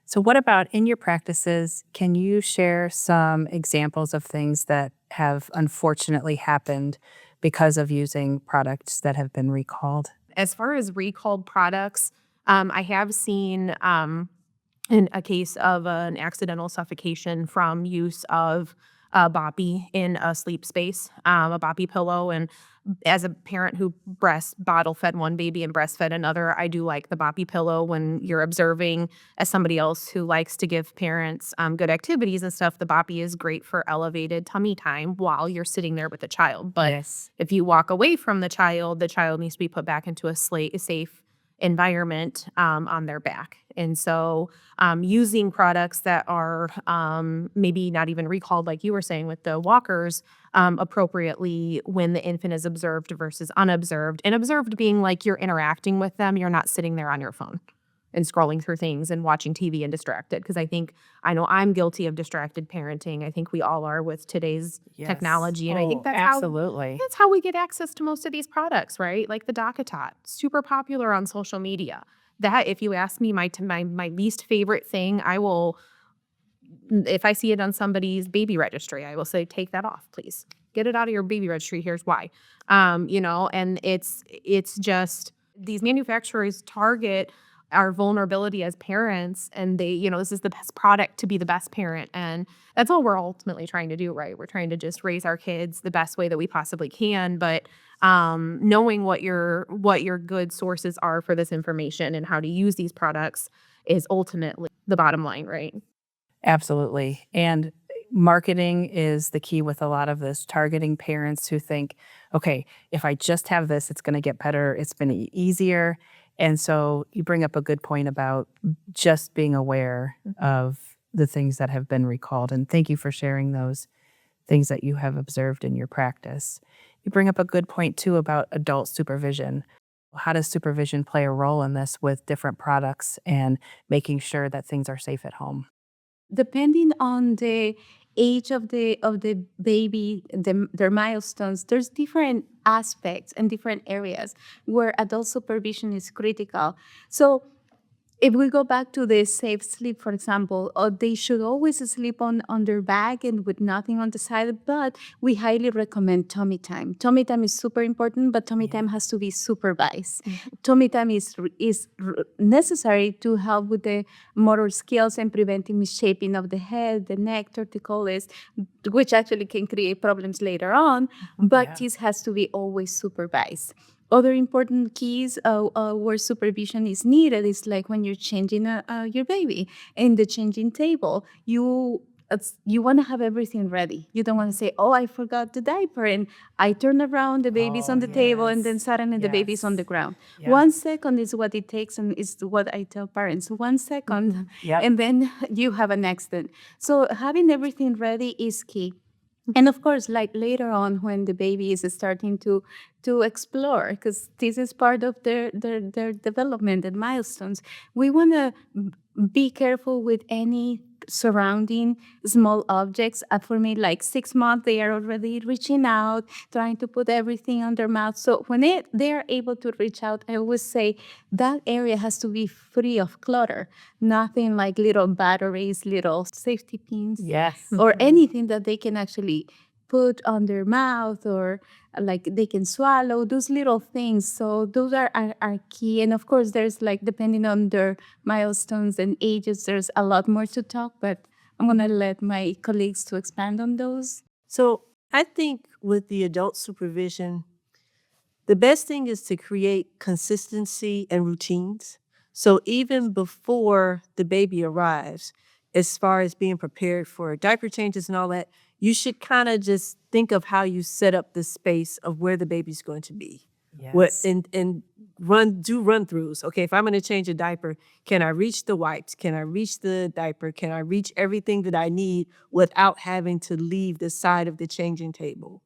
So, what about in your practices? Can you share some examples of things that have unfortunately happened because of using products that have been recalled? As far as recalled products, I have seen in a case of an accidental suffocation from use of a boppy in a sleep space, a boppy pillow. And as a parent who breast bottle fed one baby and breastfed another, I do like the boppy pillow when you're observing as somebody else who likes to give parents good activities and stuff. The boppy is great for elevated tummy time while you're sitting there with the child. But Yes. if you walk away from the child needs to be put back into a safe environment on their back. And so using products that are maybe not even recalled, like you were saying with the walkers, appropriately when the infant is observed versus unobserved. And observed being like you're interacting with them, you're not sitting there on your phone and scrolling through things and watching TV and distracted. Because I know I'm guilty of distracted parenting. I think we all are with today's Yes. technology. And I think Oh, absolutely. that's how we get access to most of these products, right? Like the DockATot, super popular on social media. That, if you ask me, my least favorite thing, I will, if I see it on somebody's baby registry, I will say, take that off, please. Get it out of your baby registry. Here's why. And it's just these manufacturers target our vulnerability as parents, and this is the best product to be the best parent, and that's all we're ultimately trying to do, right? We're trying to just raise our kids the best way that we possibly can, but knowing what your good sources are for this information and how to use these products is ultimately the bottom line, right? Absolutely. And marketing is the key with a lot of this, targeting parents who think, okay, if I just have this, it's going to get better. It's been easier. And so you bring up a good point about just being aware of the things that have been recalled. And thank you for sharing those things that you have observed in your practice. You bring up a good point too about adult supervision. How does supervision play a role in this with different products and making sure that things are safe at home? Depending on the age of the baby, their milestones, there's different aspects and different areas where adult supervision is critical. So if we go back to the safe sleep, for example, they should always sleep on their back and with nothing on the side, but we highly recommend tummy time. Tummy time is super important, but tummy time has to be supervised. Tummy time is necessary to help with the motor skills and preventing misshaping of the head, the neck, torticollis, which actually can create problems later on, but Yeah. this has to be always supervised. Other important keys where supervision is needed is like when you're changing your baby in the changing table. You want to have everything ready. You don't want to say, "Oh, I forgot the diaper," and I turn around, the baby's Oh, on the table, and then yes. suddenly the baby's on the Yes. ground. Yeah. 1 second is what it takes, and is what I tell parents. 1 second, Yep. and then you have an accident. So having everything ready is key. And of course, like later on when the baby is starting to explore, because this is part of their development and milestones, we want to be careful with any surrounding small objects. For me, like 6 months, they are already reaching out, trying to put everything on their mouth. So when they are able to reach out, I always say that area has to be free of clutter. Nothing like little batteries, little safety pins, Yes. or anything that they can actually put on their mouth, or like they can swallow, those little things. So those are key. And of course, there's like, depending on their milestones and ages, there's a lot more to talk, but I'm going to let my colleagues to expand on those. So I think with the adult supervision, the best thing is to create consistency and routines. So even before the baby arrives, as far as being prepared for diaper changes and all that, you should kind of just think of how you set up the space of where the baby's going to be. What Yes. and do run throughs. Okay, if I'm going to change a diaper, can I reach the wipes? Can I reach the diaper? Can I reach everything that I need without having to leave the side of the changing table?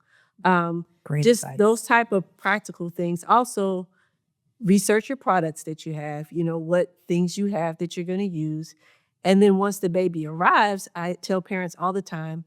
Great Just advice. those type of practical things. Also, research your products that you have, what things you have that you're going to use. And then once the baby arrives, I tell parents all the time,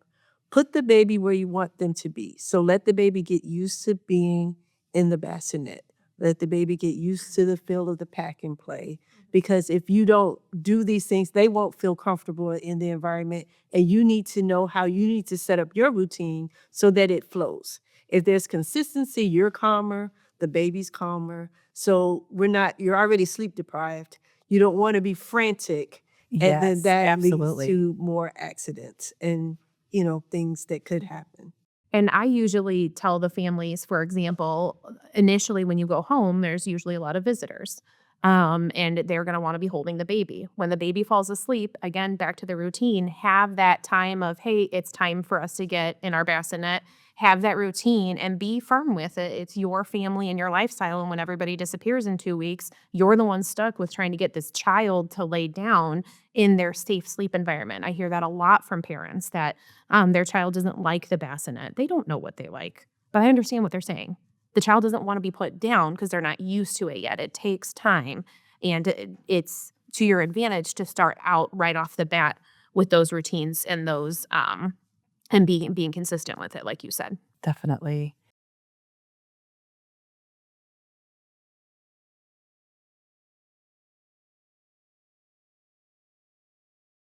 put the baby where you want them to be. So let the baby get used to being in the bassinet. Let the baby get used to the feel of the pack and play. because if you don't do these things, they won't feel comfortable in the environment. And you need to know how you need to set up your routine so that it flows. If there's consistency, you're calmer, the baby's calmer. So you're already sleep deprived. You don't want to be frantic. And then Yes, that leads absolutely. to more accidents and, things that could happen. And I usually tell the families, for example, initially when you go home, there's usually a lot of visitors. And they're going to want to be holding the baby. When the baby falls asleep, again, back to the routine, have that time of, hey, it's time for us to get in our bassinet, have that routine and be firm with it. It's your family and your lifestyle. And when everybody disappears in 2 weeks, you're the one stuck with trying to get this child to lay down in their safe sleep environment. I hear that a lot from parents that their child doesn't like the bassinet. They don't know what they like, but I understand what they're saying. The child doesn't want to be put down because they're not used to it yet. It takes time, and it's to your advantage to start out right off the bat with those routines and those and being consistent with it, like you said. Definitely.